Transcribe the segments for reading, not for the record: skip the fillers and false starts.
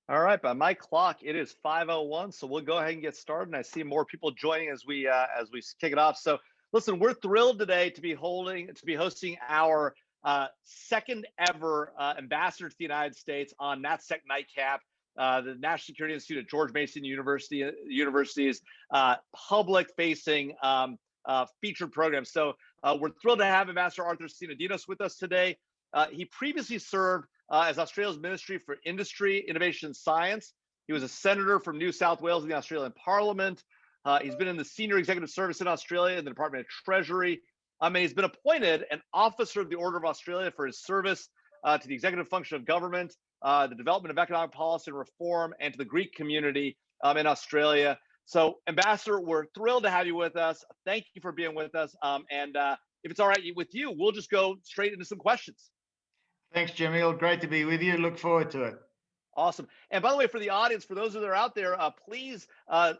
All right, by my clock, it is 5:01, so we'll go ahead and get started. And I see more people joining as we kick it off. So, listen, we're thrilled today to be hosting our second ever ambassador to the United States on NatSec Nightcap, the National Security Institute at George Mason University's public-facing featured program. So, we're thrilled to have Ambassador Arthur Sinodinos with us today. He previously served as Australia's Ministry for Industry, Innovation and Science. He was a senator from New South Wales in the Australian Parliament. He's been in the senior executive service in Australia in the Department of Treasury. And he's been appointed an Officer of the Order of Australia for his service to the executive function of government, the development of economic policy and reform, and to the Greek community in Australia. So, Ambassador, we're thrilled to have you with us. Thank you for being with us. If it's all right with you, we'll just go straight into some questions. Thanks, Jamil. Great to be with you. Look forward to it. Awesome. And by the way, for the audience, for those that are out there, please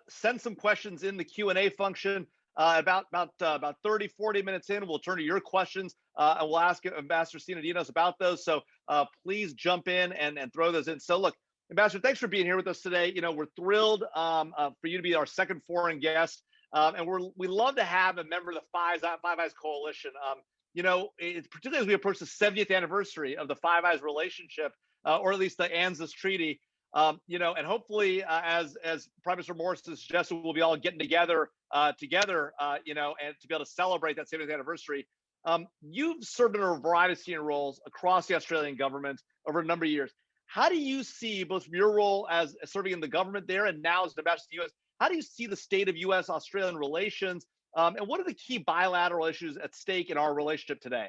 send some questions in the Q&A function. About 30, 40 minutes in, we'll turn to your questions and we'll ask Ambassador Sinodinos about those. So please jump in and throw those in. So look, Ambassador, thanks for being here with us today. You know, we're thrilled for you to be our second foreign guest. And we love to have a member of the Five Eyes Coalition. Particularly as we approach the 70th anniversary of the Five Eyes relationship, or at least the Ansys Treaty, and hopefully, as Prime Minister Morris has suggested, we'll be all getting together, and to be able to celebrate that 70th anniversary. You've served in a variety of senior roles across the Australian government over a number of years. How do you see, both from your role as serving in the government there and now as an ambassador to the U.S., how do you see the state of U.S.-Australian relations? And what are the key bilateral issues at stake in our relationship today?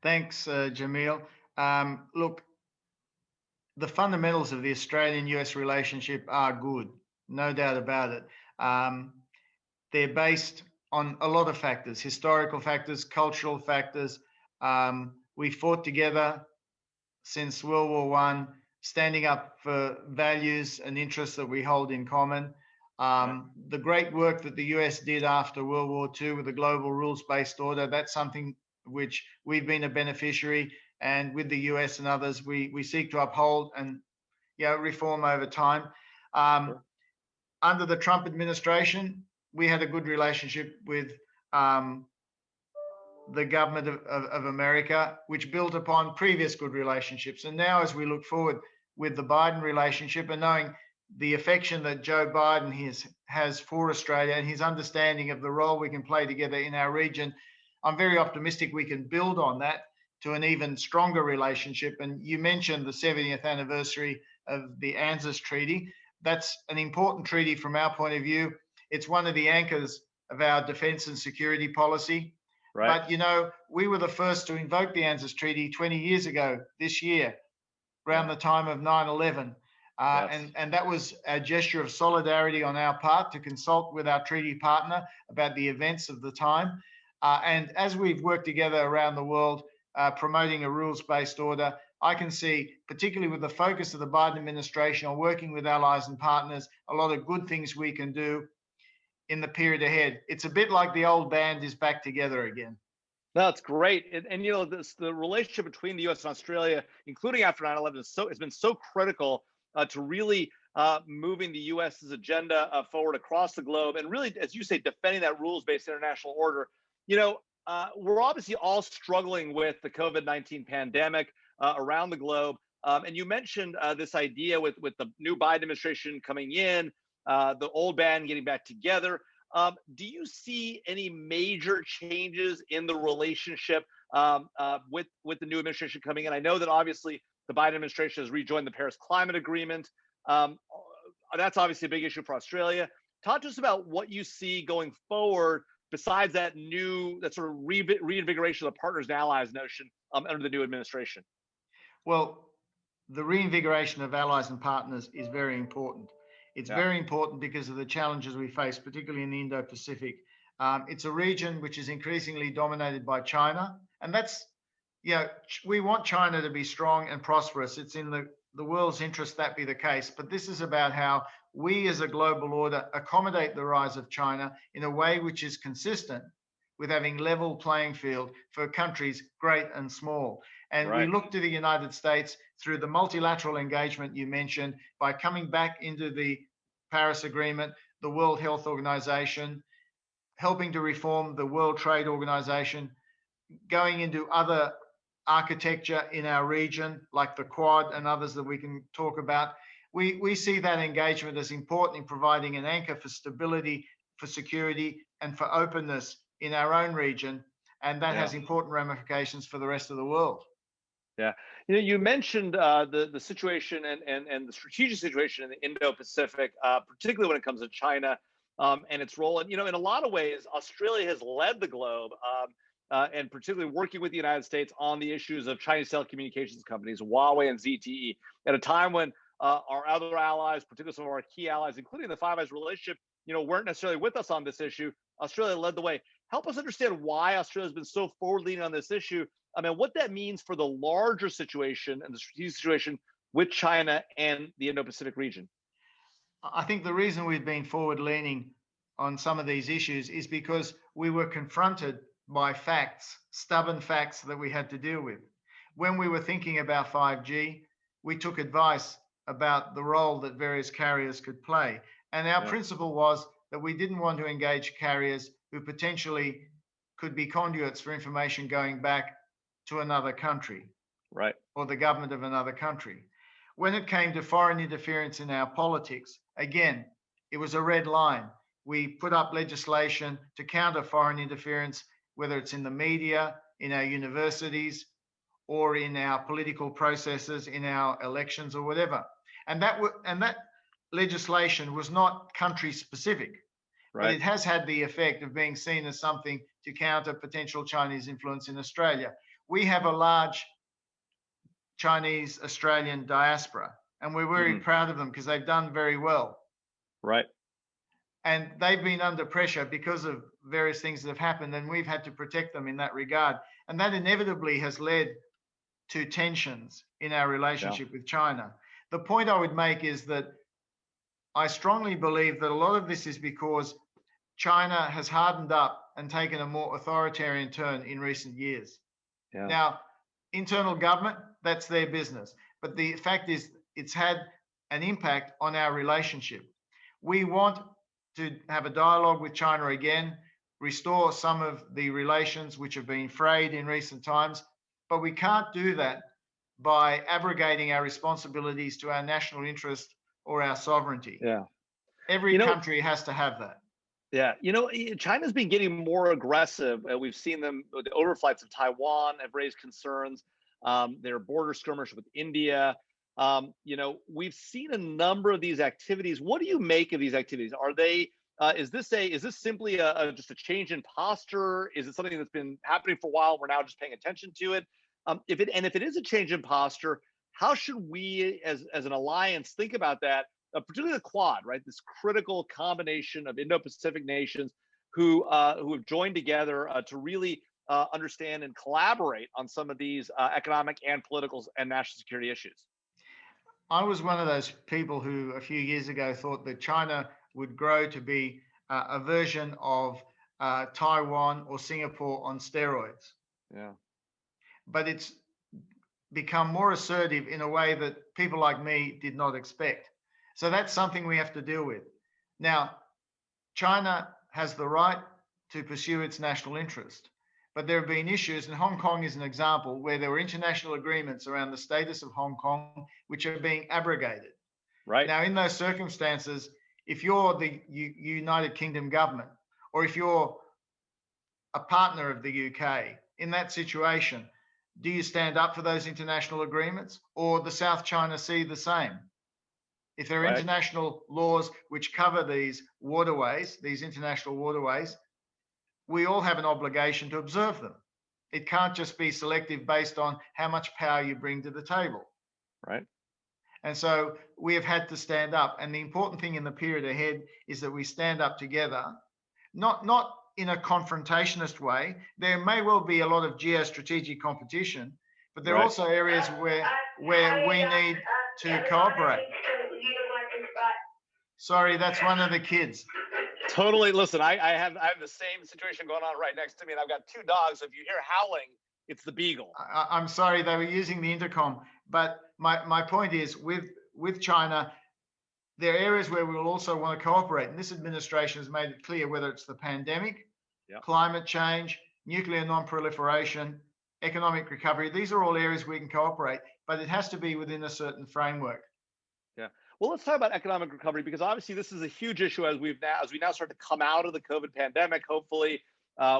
Thanks, Jamil. Look, the fundamentals of the Australian-US relationship are good, no doubt about it. They're based on a lot of factors, historical factors, cultural factors. We fought together since World War I, standing up for values and interests that we hold in common. The great work that the US did after World War II with the global rules-based order, that's something which we've been a beneficiary, and with the US and others, we seek to uphold and reform over time. Under the Trump administration, we had a good relationship with the government of America, which built upon previous good relationships. And now as we look forward with the Biden relationship and knowing the affection that Joe Biden has for Australia and his understanding of the role we can play together in our region, I'm very optimistic we can build on that to an even stronger relationship. And you mentioned the 70th anniversary of the Ansys Treaty. That's an important treaty from our point of view. It's one of the anchors of our defense and security policy. Right. But, we were the first to invoke the Ansys Treaty 20 years ago this year, around the time of 9/11. Yes. And that was a gesture of solidarity on our part to consult with our treaty partner about the events of the time. And as we've worked together around the world, promoting a rules-based order, I can see, particularly with the focus of the Biden administration on working with allies and partners, a lot of good things we can do in the period ahead. It's a bit like the old band is back together again. No, it's great. And the relationship between the US and Australia, including after 9/11, has been so critical to really moving the US's agenda forward across the globe, and really, as you say, defending that rules-based international order. We're obviously all struggling with the COVID-19 pandemic around the globe. And you mentioned this idea with the new Biden administration coming in, the old band getting back together. Do you see any major changes in the relationship with the new administration coming in? I know that obviously the Biden administration has rejoined the Paris Climate Agreement. That's obviously a big issue for Australia. Talk to us about what you see going forward besides that sort of reinvigoration of the partners and allies notion under the new administration. Well, the reinvigoration of allies and partners is very important. It's very important because of the challenges we face, particularly in the Indo-Pacific. It's a region which is increasingly dominated by China. And that's, we want China to be strong and prosperous. It's in the world's interest that be the case. But this is about how we as a global order accommodate the rise of China in a way which is consistent with having level playing field for countries great and small. And we Right. look to the United States through the multilateral engagement you mentioned, by coming back into the Paris Agreement, the World Health Organization, helping to reform the World Trade Organization, going into other architecture in our region, like the Quad and others that we can talk about. We see that engagement as important in providing an anchor for stability, for security, and for openness in our own region. And that has important ramifications for the rest of the world. Yeah, you mentioned the situation and the strategic situation in the Indo-Pacific, particularly when it comes to China and its role. And in a lot of ways, Australia has led the globe, and particularly working with the United States on the issues of Chinese telecommunications companies, Huawei and ZTE, at a time when our other allies, particularly some of our key allies, including the Five Eyes relationship, weren't necessarily with us on this issue. Australia led the way. Help us understand why Australia has been so forward-leaning on this issue. I mean, what that means for the larger situation and the strategic situation with China and the Indo-Pacific region. I think the reason we've been forward-leaning on some of these issues is because we were confronted by facts, stubborn facts that we had to deal with. When we were thinking about 5G, we took advice about the role that various carriers could play. And our principle was that we didn't want to engage carriers who potentially could be conduits for information going back to another country, right, or the government of another country. When it came to foreign interference in our politics, again, it was a red line. We put up legislation to counter foreign interference, whether it's in the media, in our universities, or in our political processes, in our elections, or whatever. And that legislation was not country specific, right, but it has had the effect of being seen as something to counter potential Chinese influence in Australia. We have a large Chinese Australian diaspora, and we're very proud of them because they've done very well. Right. And they've been under pressure because of various things that have happened, and we've had to protect them in that regard. And that inevitably has led to tensions in our relationship with China. The point I would make is that I strongly believe that a lot of this is because China has hardened up and taken a more authoritarian turn in recent years. Yeah. Now, internal government, that's their business. But the fact is, it's had an impact on our relationship. We want to have a dialogue with China again, restore some of the relations which have been frayed in recent times, but we can't do that by abrogating our responsibilities to our national interest or our sovereignty. Yeah. Every country has to have that. Yeah, China's been getting more aggressive. We've seen them, the overflights of Taiwan have raised concerns. Their border skirmish with India. We've seen a number of these activities. What do you make of these activities? Are they? Is this simply just a change in posture? Is it something that's been happening for a while? We're now just paying attention to it. If it is a change in posture, how should we, as an alliance, think about that? Particularly the Quad, right? This critical combination of Indo-Pacific nations who have joined together to really understand and collaborate on some of these economic and political and national security issues. I was one of those people who a few years ago thought that China would grow to be a version of Taiwan or Singapore on steroids. Yeah. But it's become more assertive in a way that people like me did not expect. So that's something we have to deal with. Now, China has the right to pursue its national interest, but there have been issues, and Hong Kong is an example, where there were international agreements around the status of Hong Kong, which are being abrogated. Right. Now, in those circumstances, if you're the United Kingdom government, or if you're a partner of the UK, in that situation, do you stand up for those international agreements, or the South China Sea the same? If there are international laws which cover these waterways, these international waterways, we all have an obligation to observe them. It can't just be selective based on how much power you bring to the table. Right. And so we have had to stand up. And the important thing in the period ahead is that we stand up together, not in a confrontationist way. There may well be a lot of geostrategic competition, but there are also areas where we need to cooperate. Sorry, that's one of the kids. Totally. Listen, I have the same situation going on right next to me, and I've got two dogs. So if you hear howling, it's the beagle. I'm sorry, they were using the intercom, but my point is with China, there are areas where we will also want to cooperate. And this administration has made it clear, whether it's the pandemic, Yep. climate change, nuclear non-proliferation, economic recovery, these are all areas we can cooperate, but it has to be within a certain framework. Yeah. Well, let's talk about economic recovery, because obviously this is a huge issue as we now start to come out of the COVID pandemic. Hopefully,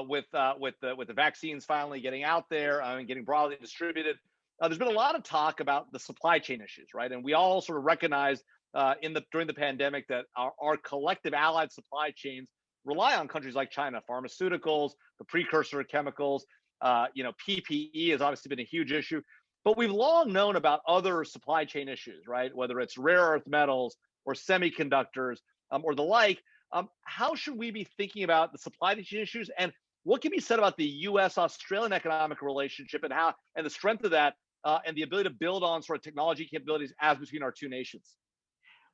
with the vaccines finally getting out there and getting broadly distributed. There's been a lot of talk about the supply chain issues, right? And we all sort of recognized during the pandemic that our collective allied supply chains rely on countries like China, pharmaceuticals, the precursor chemicals. PPE has obviously been a huge issue. But we've long known about other supply chain issues, right? Whether it's rare earth metals or semiconductors or the like. How should we be thinking about the supply chain issues, and what can be said about the U.S.-Australian economic relationship and the strength of that and the ability to build on sort of technology capabilities as between our two nations?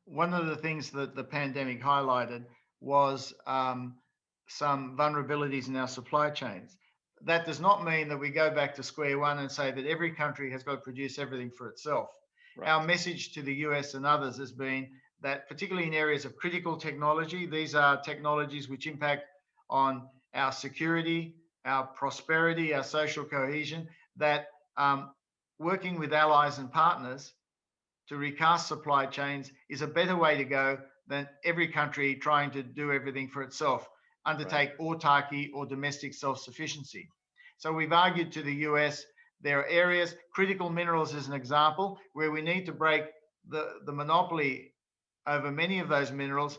One of the things that the pandemic highlighted was some vulnerabilities in our supply chains. That does not mean that we go back to square one and say that every country has got to produce everything for itself. Right. Our message to the US and others has been that, particularly in areas of critical technology, these are technologies which impact on our security, our prosperity, our social cohesion, that working with allies and partners to recast supply chains is a better way to go than every country trying to do everything for itself, undertake autarky or domestic self-sufficiency. So we've argued to the US, there are areas, critical minerals as an example, where we need to break the monopoly over many of those minerals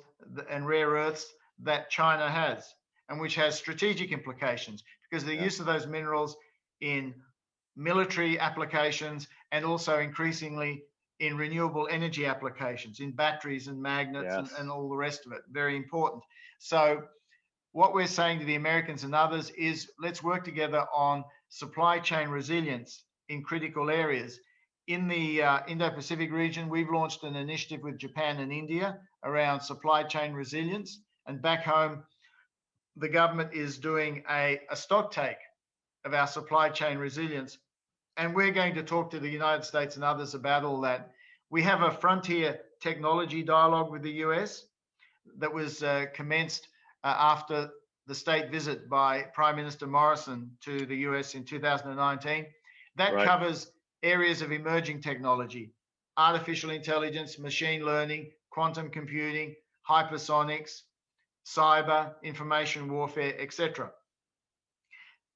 and rare earths that China has, and which has strategic implications, because the use of those minerals in military applications and also increasingly in renewable energy applications, in batteries and magnets and all the rest of it, very important. So what we're saying to the Americans and others is, let's work together on supply chain resilience in critical areas. In the Indo-Pacific region, we've launched an initiative with Japan and India around supply chain resilience. And back home, the government is doing a stock take of our supply chain resilience. And we're going to talk to the United States and others about all that. We have a frontier technology dialogue with the US that was commenced after the state visit by Prime Minister Morrison to the US in 2019. That covers areas of emerging technology, artificial intelligence, machine learning, quantum computing, hypersonics, cyber, information warfare, etc.,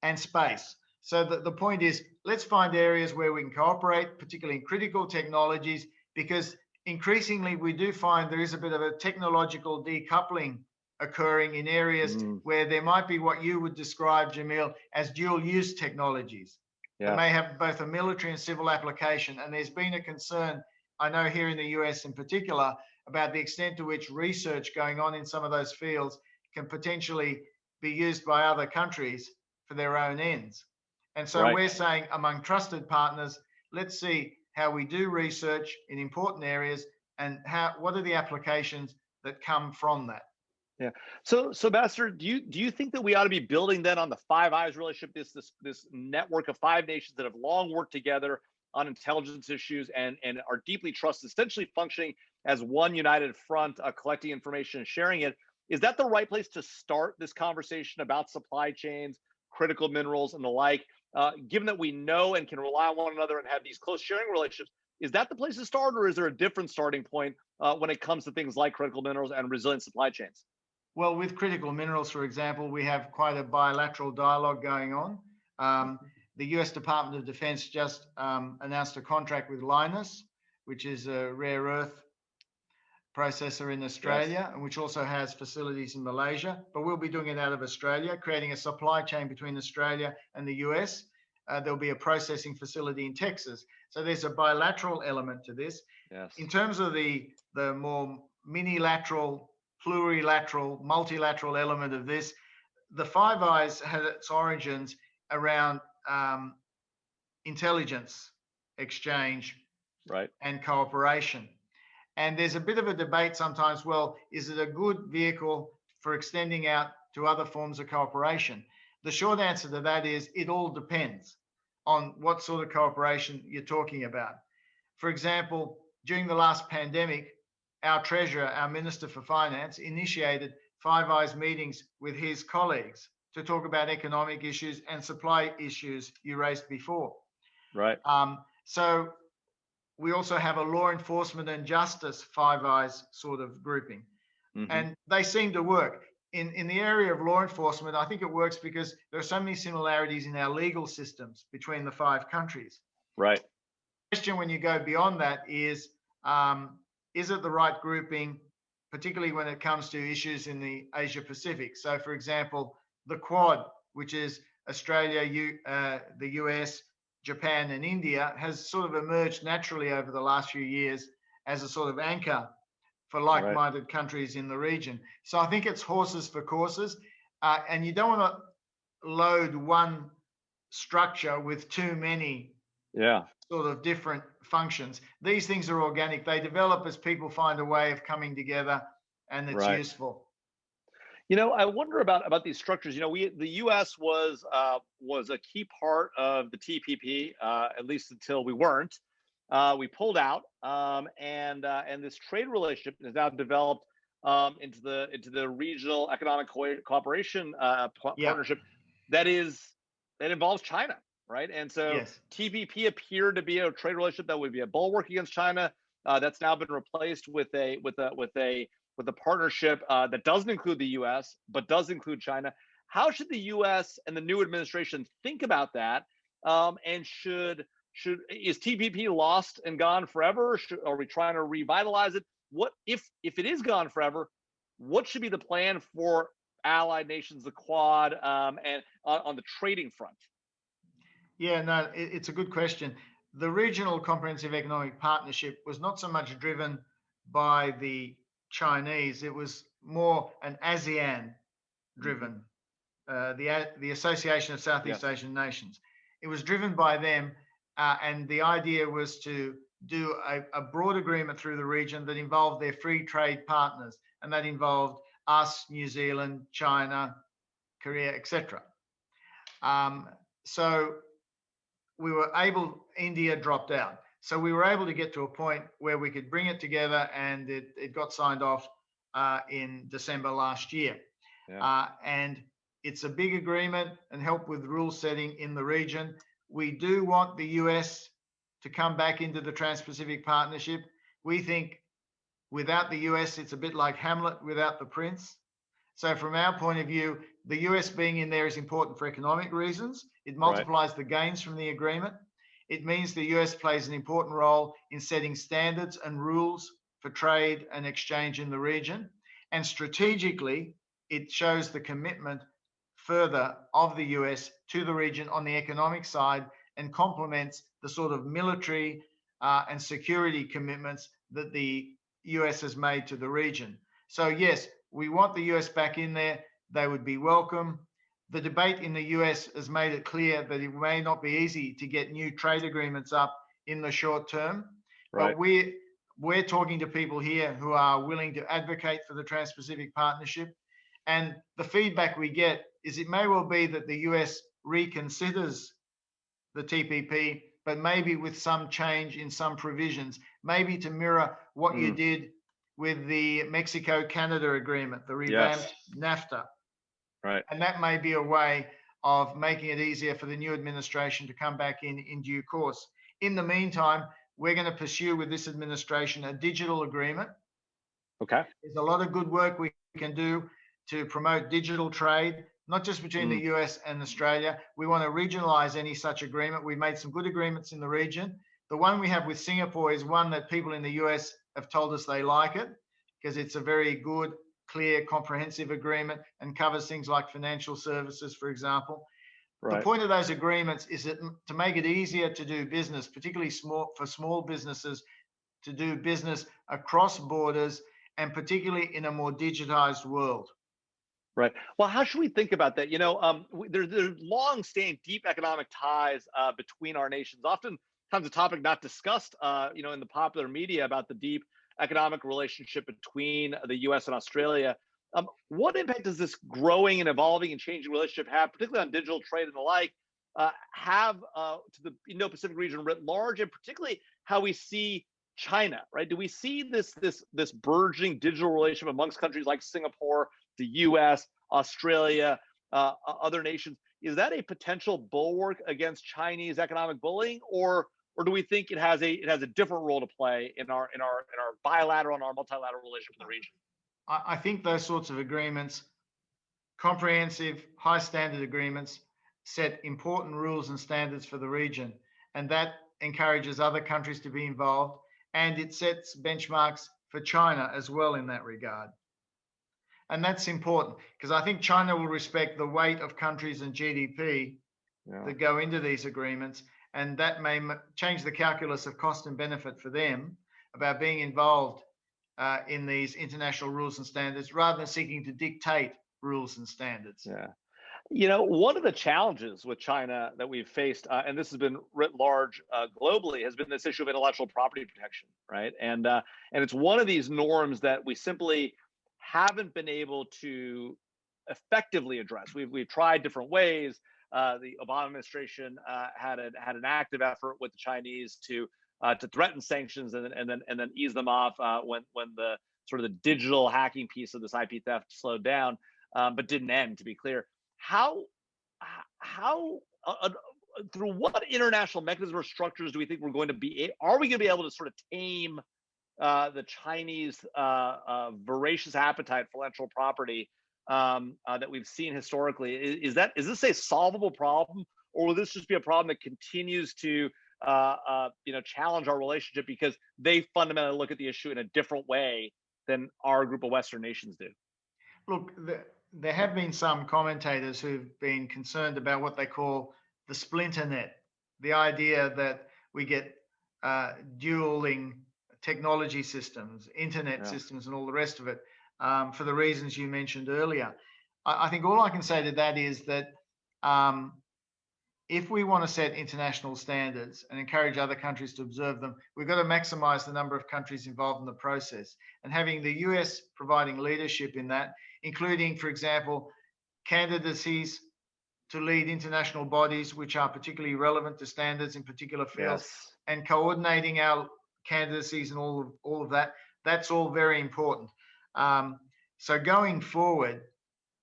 and space. So the point is, let's find areas where we can cooperate, particularly in critical technologies, because increasingly we do find there is a bit of a technological decoupling occurring in areas where there might be what you would describe, Jamil, as dual use technologies. That may have both a military and civil application. And there's been a concern, I know here in the US in particular, about the extent to which research going on in some of those fields can potentially be used by other countries for their own ends. And so we're saying, among trusted partners, let's see how we do research in important areas and what are the applications that come from that. Yeah. So Ambassador, do you think that we ought to be building then on the Five Eyes relationship, this network of five nations that have long worked together on intelligence issues and are deeply trusted, essentially functioning as one united front, collecting information and sharing it? Is that the right place to start this conversation about supply chains, critical minerals, and the like? Given that we know and can rely on one another and have these close sharing relationships, is that the place to start, or is there a different starting point when it comes to things like critical minerals and resilient supply chains? Well, with critical minerals, for example, we have quite a bilateral dialogue going on. The US Department of Defense just announced a contract with Linus, which is a rare earth processor in Australia, and which also has facilities in Malaysia, but we'll be doing it out of Australia, creating a supply chain between Australia and the US. There'll be a processing facility in Texas. So there's a bilateral element to this. In terms of the more minilateral, plurilateral, multilateral element of this, the Five Eyes had its origins around intelligence exchange and cooperation. And there's a bit of a debate sometimes, well, is it a good vehicle for extending out to other forms of cooperation? The short answer to that is it all depends on what sort of cooperation you're talking about. For example, during the last pandemic, our Treasurer, our Minister for Finance, initiated Five Eyes meetings with his colleagues to talk about economic issues and supply issues you raised before. Right. So we also have a law enforcement and justice Five Eyes sort of grouping. Mm-hmm. And they seem to work. In the area of law enforcement, I think it works because there are so many similarities in our legal systems between the 5 countries. Right. The question when you go beyond that is it the right grouping, particularly when it comes to issues in the Asia Pacific? So, for example, the Quad, which is Australia, the US, Japan, and India, has sort of emerged naturally over the last few years as a sort of anchor for like-minded countries in the region. So I think it's horses for courses, and you don't want to load one structure with too many sort of different functions. These things are organic. They develop as people find a way of coming together, and it's useful. You know, I wonder about these structures. You know, the U.S. was a key part of the TPP, at least until we weren't. We pulled out, and this trade relationship has now developed into the regional economic cooperation partnership that involves China, right? And so TPP appeared to be a trade relationship that would be a bulwark against China. That's now been replaced with a partnership that doesn't include the U.S. but does include China. How should the U.S. and the new administration think about that? And is TPP lost and gone forever? Are we trying to revitalize it? What if it is gone forever? What should be the plan for allied nations, the Quad, and on the trading front? Yeah, no, it's a good question. The Regional Comprehensive Economic Partnership was not so much driven by the Chinese. It was more an ASEAN-driven, the Association of Southeast Asian Nations. It was driven by them. And the idea was to do a broad agreement through the region that involved their free trade partners, and that involved us, New Zealand, China, Korea, etc. So we were able, India dropped out. So we were able to get to a point where we could bring it together, and it got signed off in December last year. And it's a big agreement and help with rule setting in the region. We do want the US to come back into the Trans-Pacific Partnership. We think without the US, it's a bit like Hamlet without the prince. So from our point of view, the US being in there is important for economic reasons. It multiplies the gains from the agreement. It means the US plays an important role in setting standards and rules for trade and exchange in the region. And strategically, it shows the commitment further of the US to the region on the economic side, and complements the sort of military and security commitments that the US has made to the region. So yes, we want the US back in there. They would be welcome. The debate in the US has made it clear that it may not be easy to get new trade agreements up in the short term. But we're talking to people here who are willing to advocate for the Trans-Pacific Partnership. And the feedback we get is it may well be that the US reconsiders the TPP, but maybe with some change in some provisions, maybe to mirror what you did with the Mexico-Canada agreement, the revamped NAFTA. Right. And that may be a way of making it easier for the new administration to come back in due course. In the meantime, we're going to pursue with this administration a digital agreement. Okay. There's a lot of good work we can do to promote digital trade, not just between the US and Australia. We want to regionalize any such agreement. We've made some good agreements in the region. The one we have with Singapore is one that people in the US have told us they like it because it's a very good, clear, comprehensive agreement and covers things like financial services, for example. The point of those agreements is that to make it easier to do business, particularly for small businesses, to do business across borders, and particularly in a more digitized world. Right. Well, how should we think about that? You know, there's long-standing deep economic ties between our nations. Oftentimes a topic not discussed, you know, in the popular media about the deep economic relationship between the U.S. and Australia. What impact does this growing and evolving and changing relationship have, particularly on digital trade and the like, have to the Indo-Pacific region writ large, and particularly how we see China, right? Do we see this burgeoning digital relationship amongst countries like Singapore, the U.S., Australia, other nations? Is that a potential bulwark against Chinese economic bullying, or do we think it has a different role to play in our bilateral and our multilateral relationship in the region? I think those sorts of agreements, comprehensive, high standard agreements, set important rules and standards for the region, and that encourages other countries to be involved, and it sets benchmarks for China as well in that regard. And that's important because I think China will respect the weight of countries and GDP that go into these agreements, and that may change the calculus of cost and benefit for them about being involved in these international rules and standards rather than seeking to dictate rules and standards. Yeah. One of the challenges with China that we've faced, and this has been writ large globally, has been this issue of intellectual property protection, right? And it's one of these norms that we simply haven't been able to effectively address. We've tried different ways. The Obama administration had an active effort with the Chinese to threaten sanctions and then ease them off when the sort of the digital hacking piece of this IP theft slowed down, but didn't end, to be clear. How through what international mechanisms or structures do we think are we going to be able to sort of tame the Chinese voracious appetite for intellectual property that we've seen historically? Is this a solvable problem, or will this just be a problem that continues to challenge our relationship because they fundamentally look at the issue in a different way than our group of Western nations do? Look, there have been some commentators who've been concerned about what they call the splinter net, the idea that we get dueling technology systems, internet systems, and all the rest of it, for the reasons you mentioned earlier. I think all I can say to that is that if we want to set international standards and encourage other countries to observe them, we've got to maximize the number of countries involved in the process. And having the US providing leadership in that, including, for example, candidacies to lead international bodies which are particularly relevant to standards in particular fields, and coordinating our candidacies and all of that, that's all very important. So going forward,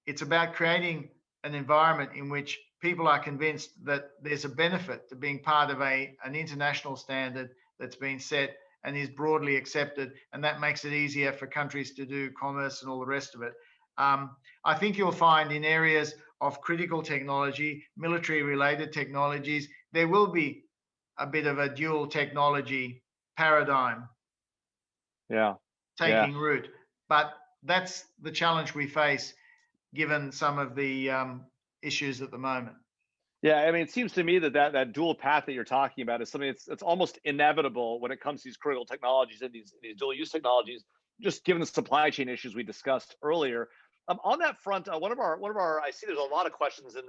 it's about creating an environment in which people are convinced that there's a benefit to being part of an international standard that's been set and is broadly accepted, and that makes it easier for countries to do commerce and all the rest of it. I think you'll find in areas of critical technology, military-related technologies, there will be a bit of a dual technology paradigm taking root. But that's the challenge we face given some of the issues at the moment. Yeah, I mean, it seems to me that dual path that you're talking about is something that's almost inevitable when it comes to these critical technologies and these dual use technologies, just given the supply chain issues we discussed earlier. On that front, one of our I see there's a lot of questions in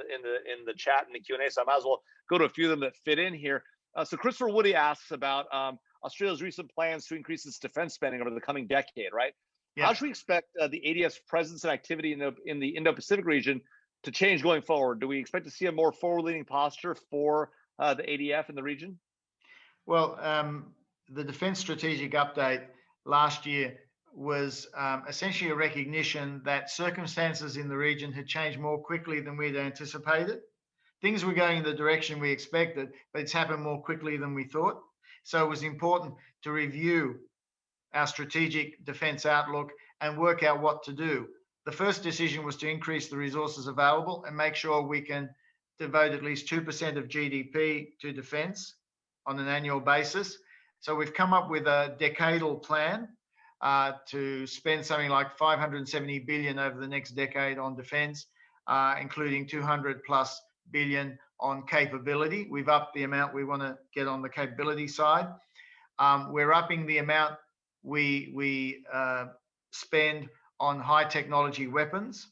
the chat and the Q&A, so I might as well go to a few of them that fit in here. So Christopher Woody asks about Australia's recent plans to increase its defense spending over the coming decade, right? Yeah. How should we expect the ADF's presence and activity in the Indo-Pacific region to change going forward? Do we expect to see a more forward-leaning posture for the ADF in the region? Well, the Defence Strategic Update last year was essentially a recognition that circumstances in the region had changed more quickly than we'd anticipated. Things were going in the direction we expected, but it's happened more quickly than we thought. So it was important to review our strategic defence outlook and work out what to do. The first decision was to increase the resources available and make sure we can devote at least 2% of GDP to defence on an annual basis. So we've come up with a decadal plan to spend something like 570 billion over the next decade on defence, including 200 plus billion on capability. We've upped the amount we want to get on the capability side. We're upping the amount we spend on high technology weapons,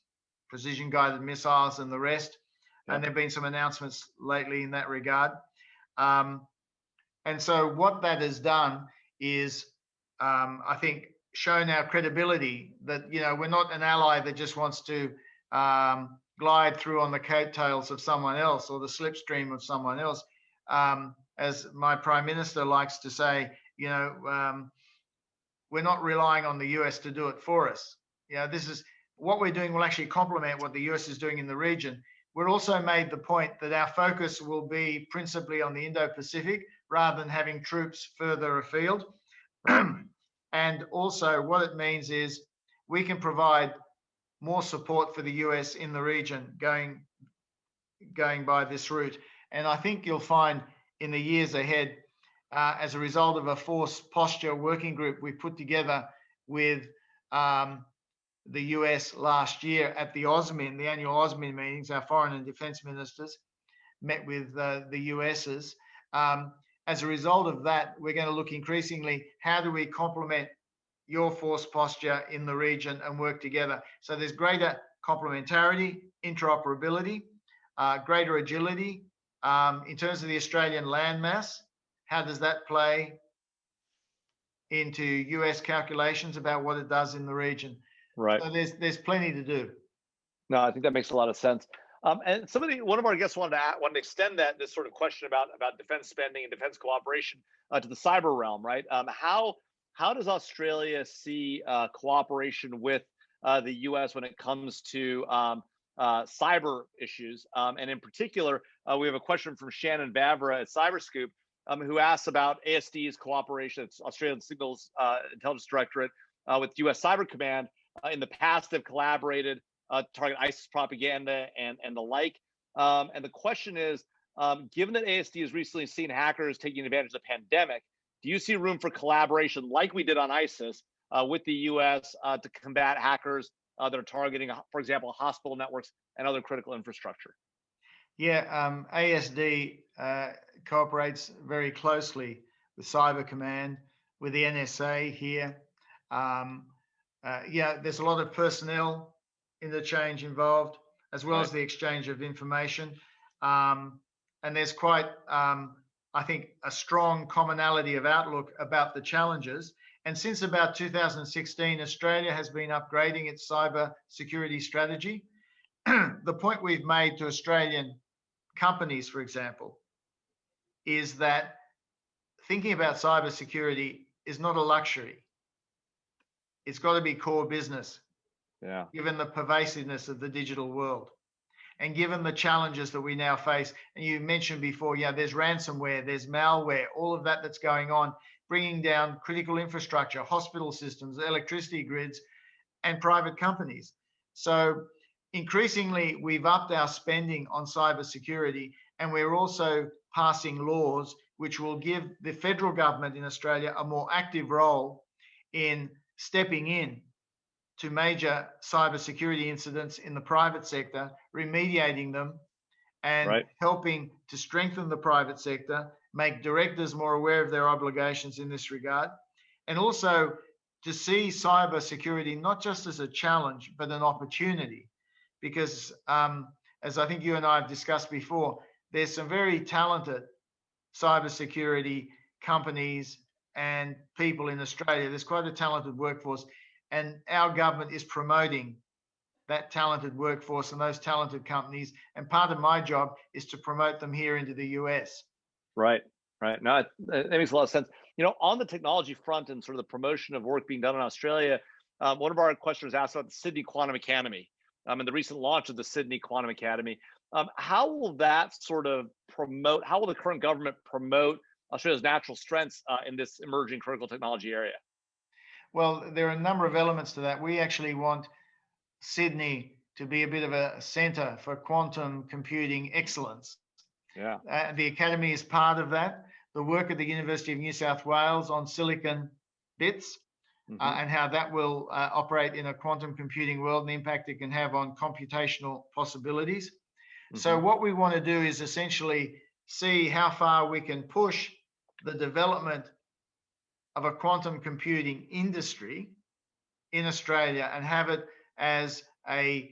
precision guided missiles and the rest. Yep. And there have been some announcements lately in that regard. And so what that has done is, I think, shown our credibility that, you know, we're not an ally that just wants to glide through on the coattails of someone else or the slipstream of someone else. As my Prime Minister likes to say, you know, we're not relying on the US to do it for us. You know, this is what we're doing will actually complement what the US is doing in the region. We're also made the point that our focus will be principally on the Indo-Pacific rather than having troops further afield. And also what it means is we can provide more support for the US in the region going by this route. And I think you'll find in the years ahead, as a result of a force posture working group we put together with the US last year at the OSMIN, the annual OSMIN meetings, our foreign and defense ministers met with the US's. As a result of that, we're going to look increasingly, how do we complement your force posture in the region and work together? So there's greater complementarity, interoperability, greater agility. In terms of the Australian landmass, how does that play into US calculations about what it does in the region? Right. So there's plenty to do. No, I think that makes a lot of sense. And one of our guests wanted to extend this sort of question about defense spending and defense cooperation to the cyber realm, right? How does Australia see cooperation with the U.S. when it comes to cyber issues? And in particular, we have a question from Shannon Vavra at CyberScoop, who asks about ASD's cooperation. It's Australian Signals Intelligence Directorate with U.S. Cyber Command. In the past, they've collaborated to target ISIS propaganda and the like. And the question is, given that ASD has recently seen hackers taking advantage of the pandemic, do you see room for collaboration like we did on ISIS with the U.S. To combat hackers that are targeting, for example, hospital networks and other critical infrastructure? Yeah, ASD cooperates very closely with Cyber Command, with the NSA here. Yeah, there's a lot of personnel interchange involved, as well as the exchange of information. And there's quite, I think, a strong commonality of outlook about the challenges. And since about 2016, Australia has been upgrading its cyber security strategy. The point we've made to Australian companies, for example, is that thinking about cyber security is not a luxury. It's got to be core business, given the pervasiveness of the digital world and given the challenges that we now face. And you mentioned before, yeah, there's ransomware, there's malware, all of that that's going on, bringing down critical infrastructure, hospital systems, electricity grids, and private companies. So increasingly, we've upped our spending on cybersecurity, and we're also passing laws which will give the federal government in Australia a more active role in stepping in to major cybersecurity incidents in the private sector, remediating them, and helping to strengthen the private sector, make directors more aware of their obligations in this regard, and also to see cybersecurity not just as a challenge, but an opportunity. Because as I think you and I have discussed before, there's some very talented cybersecurity companies and people in Australia. There's quite a talented workforce, and our government is promoting that talented workforce and those talented companies. And part of my job is to promote them here into the US. Right. No, that makes a lot of sense. You know, on the technology front and sort of the promotion of work being done in Australia, one of our questioners asked about the Sydney Quantum Academy and the recent launch of the Sydney Quantum Academy. How will that sort of promote, how will the current government promote Australia's natural strengths in this emerging critical technology area? Well, there are a number of elements to that. We actually want Sydney to be a bit of a centre for quantum computing excellence. Yeah. The Academy is part of that. The work at the University of New South Wales on silicon bits and how that will operate in a quantum computing world and the impact it can have on computational possibilities. So what we want to do is essentially see how far we can push the development of a quantum computing industry in Australia and have it as a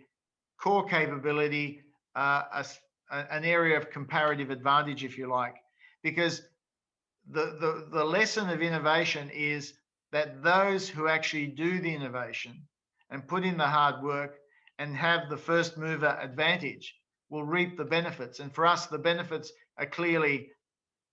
core capability, an area of comparative advantage, if you like. Because the lesson of innovation is that those who actually do the innovation and put in the hard work and have the first mover advantage will reap the benefits. And for us, the benefits are clearly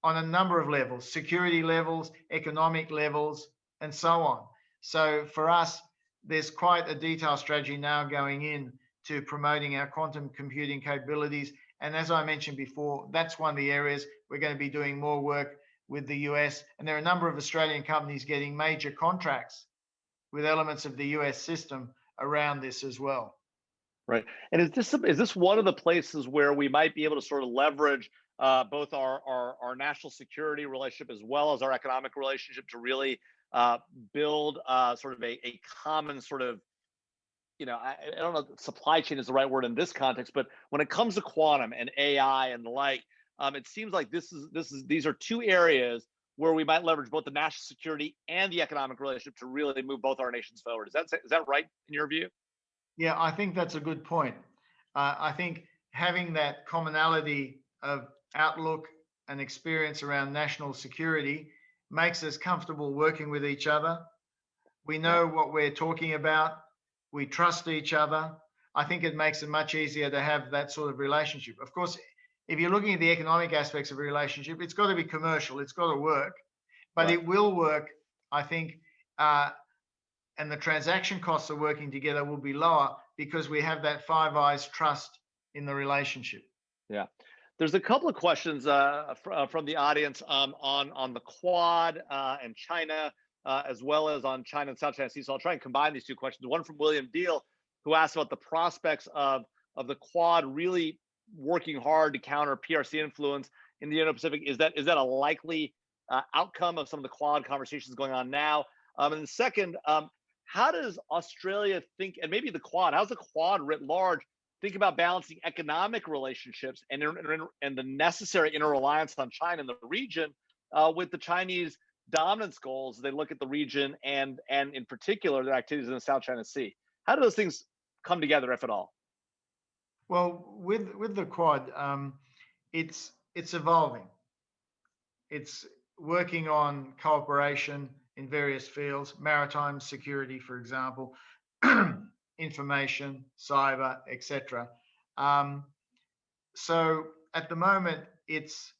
on a number of levels, security levels, economic levels, and so on. So for us, there's quite a detailed strategy now going in to promoting our quantum computing capabilities. And as I mentioned before, that's one of the areas we're going to be doing more work with the US. And there are a number of Australian companies getting major contracts with elements of the US system around this as well. Right. And is this one of the places where we might be able to sort of leverage both our national security relationship as well as our economic relationship to really build sort of a common sort of, I don't know if supply chain is the right word in this context, but when it comes to quantum and AI and the like, it seems like these are two areas where we might leverage both the national security and the economic relationship to really move both our nations forward. Is that right in your view? Yeah, I think that's a good point. I think having that commonality of outlook and experience around national security makes us comfortable working with each other. We know what we're talking about. We trust each other. I think it makes it much easier to have that sort of relationship. Of course, if you're looking at the economic aspects of a relationship, it's got to be commercial. It's got to work, but it will work, I think, and the transaction costs of working together will be lower because we have that Five Eyes trust in the relationship. Yeah. There's a couple of questions from the audience on the Quad and China, as well as on China and South China Sea. So I'll try and combine these two questions. One from William Deal, who asked about the prospects of the Quad really working hard to counter PRC influence in the Indo-Pacific. Is that a likely outcome of some of the Quad conversations going on now? And then second, how does Australia think, and maybe the Quad, how's the Quad writ large think about balancing economic relationships and the necessary interreliance on China in the region with the Chinese dominance goals as they look at the region and in particular their activities in the South China Sea? How do those things come together, if at all? Well, with the Quad, it's evolving. It's working on cooperation in various fields, maritime security, for example, information, cyber, etc. So at the moment, it's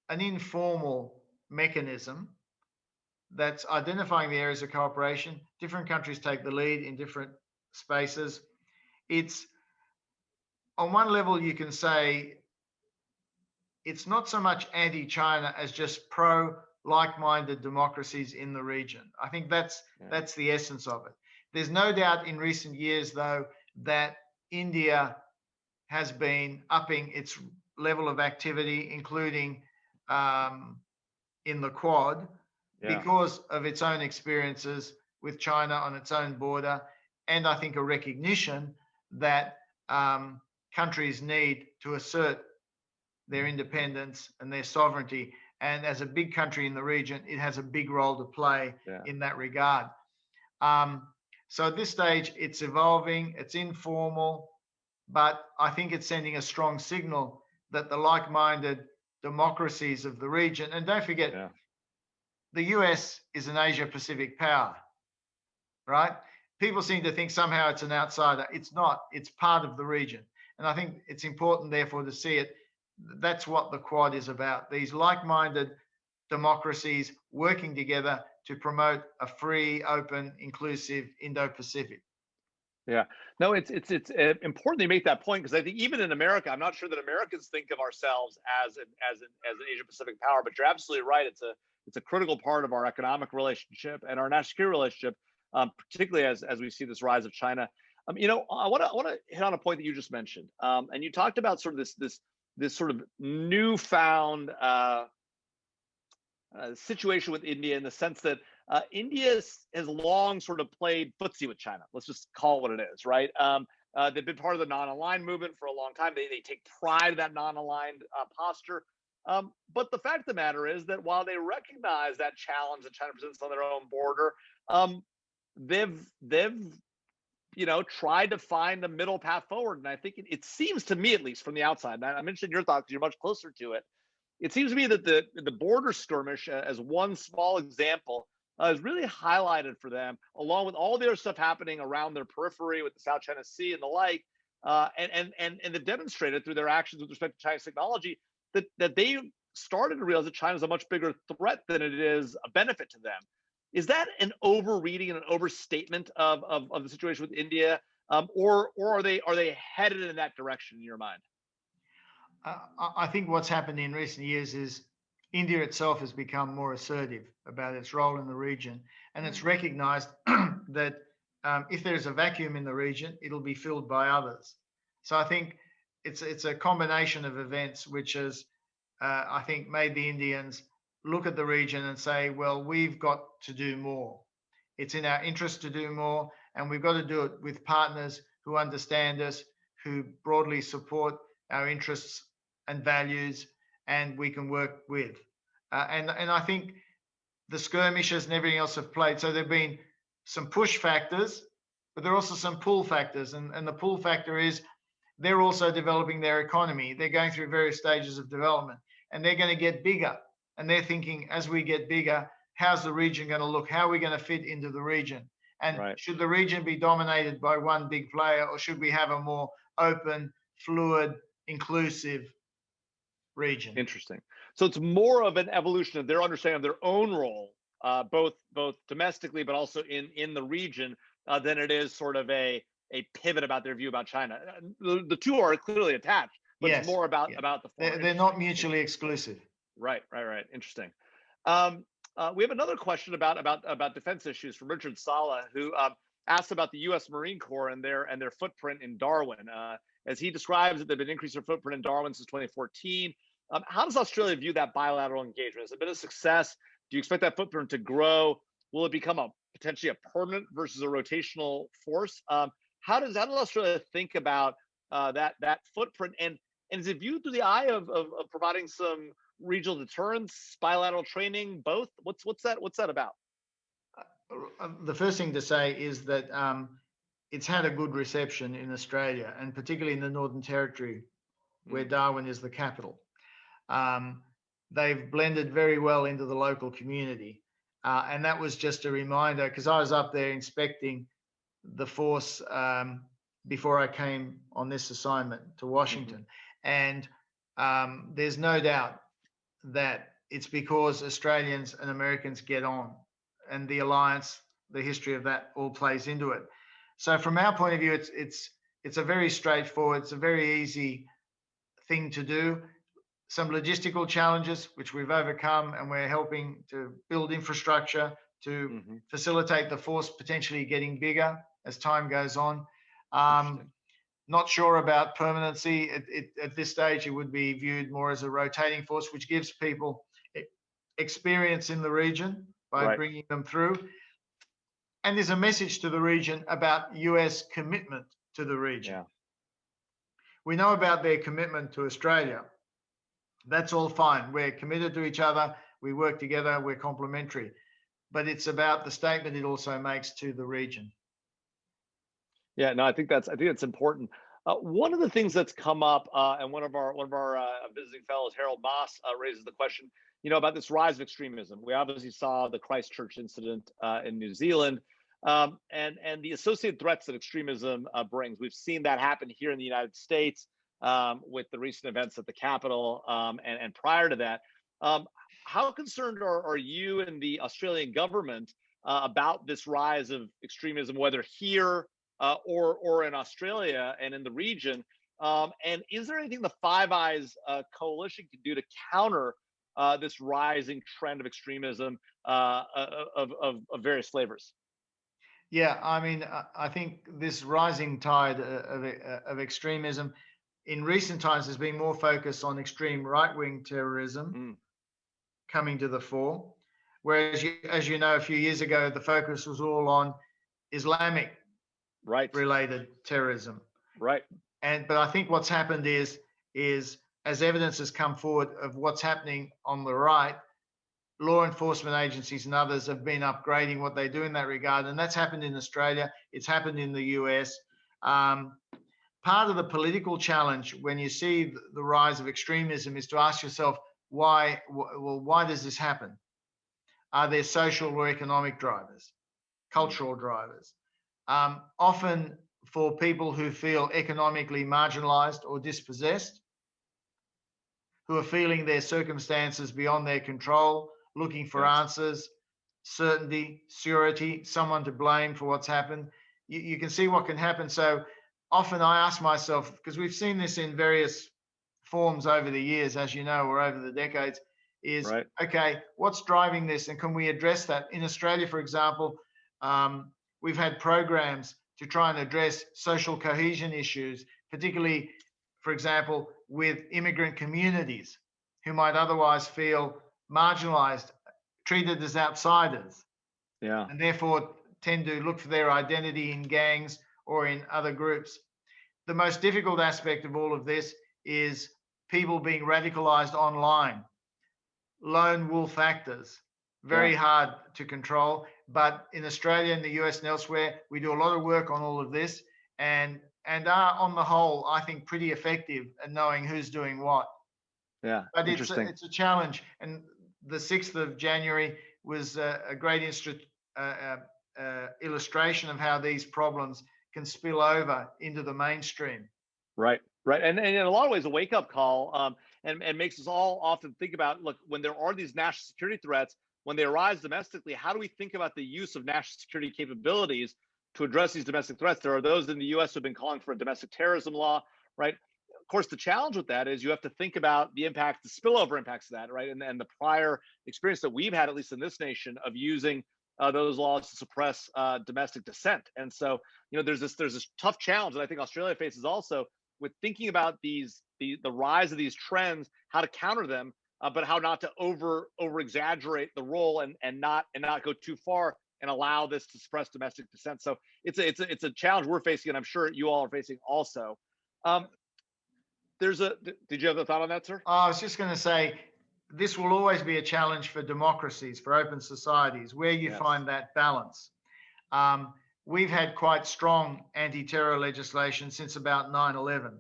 an informal mechanism that's identifying the areas of cooperation. Different countries take the lead in different spaces. It's on one level, you can say it's not so much anti-China as just pro like-minded democracies in the region. I think that's the essence of it. There's no doubt in recent years, though, that India has been upping its level of activity, including in the Quad, because of its own experiences with China on its own border, and I think a recognition that countries need to assert their independence and their sovereignty. And as a big country in the region, it has a big role to play in that regard. So at this stage, it's evolving, it's informal, but I think it's sending a strong signal that the like-minded democracies of the region, and don't forget, the US is an Asia-Pacific power, right? People seem to think somehow it's an outsider. It's not, it's part of the region. And I think it's important, therefore, to see it. That's what the Quad is about. These like-minded democracies working together to promote a free, open, inclusive Indo-Pacific. Yeah, no, it's important to make that point, because I think even in America, I'm not sure that Americans think of ourselves as an Asia-Pacific power, but you're absolutely right. It's a critical part of our economic relationship and our national security relationship, particularly as we see this rise of China. I want to hit on a point that you just mentioned, and you talked about sort of this sort of newfound situation with India, in the sense that India has long sort of played footsie with China. Let's just call it what it is, right? They've been part of the non-aligned movement for a long time. They take pride in that non-aligned posture. But the fact of the matter is that while they recognize that challenge that China presents on their own border, they've tried to find a middle path forward. And I think it seems to me, at least from the outside, and I'm interested in your thoughts because you're much closer to it. It seems to me that the border skirmish, as one small example, is really highlighted for them, along with all the other stuff happening around their periphery with the South China Sea and the like. And they've demonstrated through their actions with respect to Chinese technology that they started to realize that China is a much bigger threat than it is a benefit to them. Is that an overreading and an overstatement of the situation with India, or are they headed in that direction in your mind? I think what's happened in recent years is India itself has become more assertive about its role in the region, and it's recognized that if there's a vacuum in the region, it'll be filled by others. So I think it's a combination of events which has, I think, made the Indians look at the region and say, well, we've got to do more. It's in our interest to do more, and we've got to do it with partners who understand us, who broadly support our interests and values, and we can work with. And I think the skirmishes and everything else have played. So there have been some push factors, but there are also some pull factors. And the pull factor is they're also developing their economy. They're going through various stages of development, and they're going to get bigger. And they're thinking, as we get bigger, how's the region going to look? How are we going to fit into the region? And should the region be dominated by one big player, or should we have a more open, fluid, inclusive region? Interesting. So it's more of an evolution of their understanding of their own role, both domestically but also in the region, than it is sort of a pivot about their view about China. The two are clearly attached, but it's more about the former. They're not mutually exclusive. Right. Interesting. We have another question about defense issues from Richard Sala, who asked about the U.S. Marine Corps and their footprint in Darwin. As he describes it, they've been increasing their footprint in Darwin since 2014. How does Australia view that bilateral engagement? Has it been a success? Do you expect that footprint to grow? Will it become potentially a permanent versus a rotational force? How does Australia think about that footprint? And is it viewed through the eye of providing some regional deterrence, bilateral training, both? What's that about? The first thing to say is that it's had a good reception in Australia, and particularly in the Northern Territory, where Darwin is the capital. They've blended very well into the local community. And that was just a reminder, because I was up there inspecting the force before I came on this assignment to Washington. And there's no doubt that it's because Australians and Americans get on, and the alliance, the history of that all plays into it. So from our point of view, it's a very straightforward, it's a very easy thing to do. Some logistical challenges, which we've overcome, and we're helping to build infrastructure to facilitate the force potentially getting bigger as time goes on. Not sure about permanency. At this stage, it would be viewed more as a rotating force, which gives people experience in the region by bringing them through. And there's a message to the region about US commitment to the region. Yeah. We know about their commitment to Australia. That's all fine. We're committed to each other. We work together. We're complementary. But it's about the statement it also makes to the region. Yeah, no, I think that's important. One of the things that's come up, and one of our visiting fellows, Harold Moss, raises the question, about this rise of extremism. We obviously saw the Christchurch incident in New Zealand, and the associated threats that extremism brings. We've seen that happen here in the United States with the recent events at the Capitol, and prior to that. How concerned are you and the Australian government about this rise of extremism, whether here or in Australia and in the region? And is there anything the Five Eyes coalition can do to counter this rising trend of extremism of various flavors? Yeah, I mean, I think this rising tide of extremism in recent times has been more focused on extreme right-wing terrorism coming to the fore. Whereas, as you know, a few years ago, the focus was all on Islamic related terrorism. Right. But I think what's happened is as evidence has come forward of what's happening on the right, law enforcement agencies and others have been upgrading what they do in that regard. And that's happened in Australia. It's happened in the US. Part of the political challenge when you see the rise of extremism is to ask yourself, why does this happen? Are there social or economic drivers, cultural drivers? Often for people who feel economically marginalized or dispossessed, who are feeling their circumstances beyond their control, looking for answers, certainty, surety, someone to blame for what's happened. You can see what can happen. So often I ask myself, because we've seen this in various forms over the years, as you know, or over the decades, is okay, what's driving this, and can we address that? In Australia, for example, we've had programs to try and address social cohesion issues, particularly, for example, with immigrant communities who might otherwise feel marginalized, treated as outsiders, and therefore tend to look for their identity in gangs or in other groups. The most difficult aspect of all of this is people being radicalized online, lone wolf actors, very hard to control. But in Australia, in the US and elsewhere, we do a lot of work on all of this and are on the whole, I think, pretty effective at knowing who's doing what. But it's a challenge. And the 6th of January was a great illustration of how these problems can spill over into the mainstream. Right. And in a lot of ways, a wake-up call, and makes us all often think about, look, when there are these national security threats, when they arise domestically, how do we think about the use of national security capabilities to address these domestic threats? There are those in the US who have been calling for a domestic terrorism law, right? Of course, the challenge with that is you have to think about the impact, the spillover impacts of that, right? And the prior experience that we've had, at least in this nation, of using those laws to suppress domestic dissent. And so, there's this tough challenge that I think Australia faces also with thinking about the rise of these trends, how to counter them, but how not to over exaggerate the role and not go too far and allow this to suppress domestic dissent. So it's a challenge we're facing, and I'm sure you all are facing also. Did you have a thought on that, sir? I was just going to say, this will always be a challenge for democracies, for open societies, where you find that balance. We've had quite strong anti-terror legislation since about 9/11.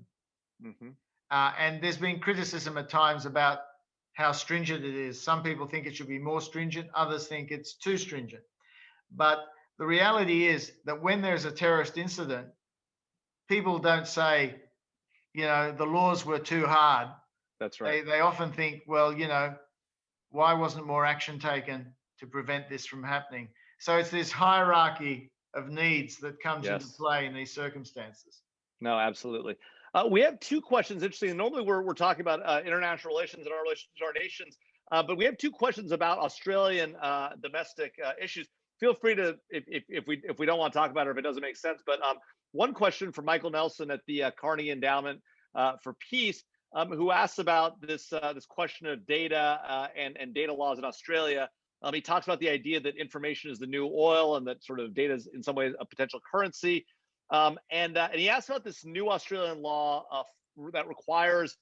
And there's been criticism at times about how stringent it is. Some people think it should be more stringent, others think it's too stringent. But the reality is that when there's a terrorist incident, people don't say, the laws were too hard. That's right. They often think, well, why wasn't more action taken to prevent this from happening? So it's this hierarchy of needs that comes into play in these circumstances. No, absolutely. We have two questions. Interesting. Normally we're talking about international relations and our relations to our nations, but we have two questions about Australian domestic issues. Feel free to, if we don't want to talk about it, or if it doesn't make sense. But one question from Michael Nelson at the Carnegie Endowment for Peace, who asks about this question of data and data laws in Australia. He talks about the idea that information is the new oil, and that sort of data is in some ways a potential currency. And he asked about this new Australian law that requires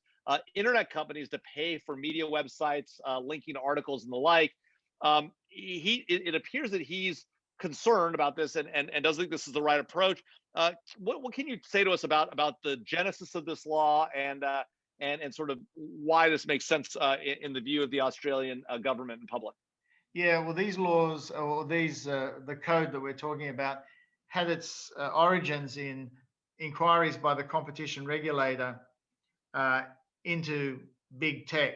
internet companies to pay for media websites, linking to articles and the like. It appears that he's concerned about this and doesn't think this is the right approach. What can you say to us about the genesis of this law and sort of why this makes sense in the view of the Australian government and public? Yeah, well, these laws, or the code that we're talking about, had its origins in inquiries by the competition regulator into big tech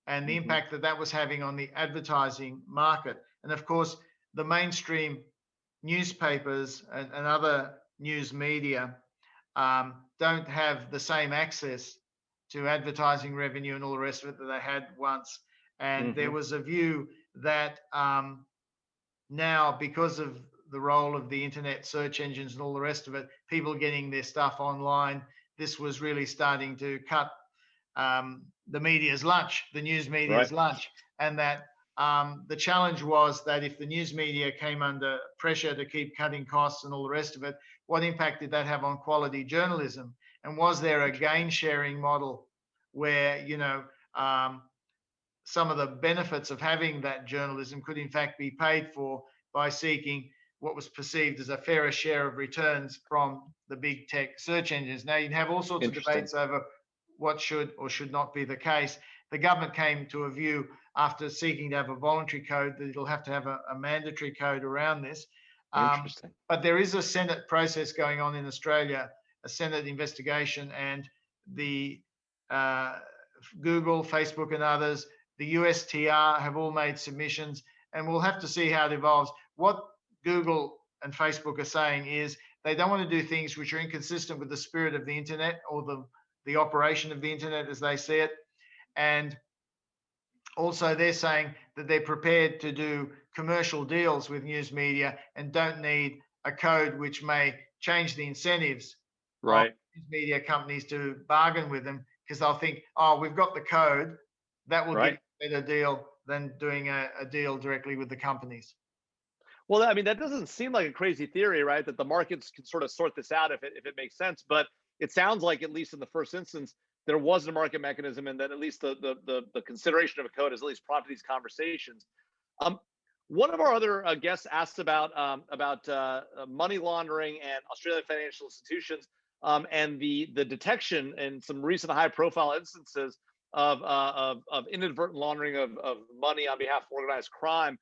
and the impact that was having on the advertising market. And of course, the mainstream newspapers and other news media don't have the same access to advertising revenue and all the rest of it that they had once. And there was a view that now, because of the role of the internet search engines and all the rest of it, people getting their stuff online, this was really starting to cut the media's lunch, the news media's lunch. And that the challenge was that if the news media came under pressure to keep cutting costs and all the rest of it, what impact did that have on quality journalism? And was there a gain sharing model where, some of the benefits of having that journalism could in fact be paid for by seeking what was perceived as a fairer share of returns from the big tech search engines? Now, you'd have all sorts of debates over what should or should not be the case. The government came to a view after seeking to have a voluntary code that it'll have to have a mandatory code around this. Interesting. But there is a Senate process going on in Australia, a Senate investigation, and the Google, Facebook, and others, the USTR have all made submissions, and we'll have to see how it evolves. What Google and Facebook are saying is they don't want to do things which are inconsistent with the spirit of the internet or the operation of the internet as they see it. And also they're saying that they're prepared to do commercial deals with news media and don't need a code which may change the incentives of news media companies to bargain with them, because they'll think, oh, we've got the code, that will give a better deal than doing a deal directly with the companies. Well, I mean, that doesn't seem like a crazy theory, right? That the markets can sort of sort this out if it makes sense. But it sounds like, at least in the first instance, there wasn't a market mechanism, and that at least the consideration of a code has at least prompted these conversations. One of our other guests asked about money laundering and Australian financial institutions, and the detection in some recent high-profile instances of inadvertent laundering of money on behalf of organized crime.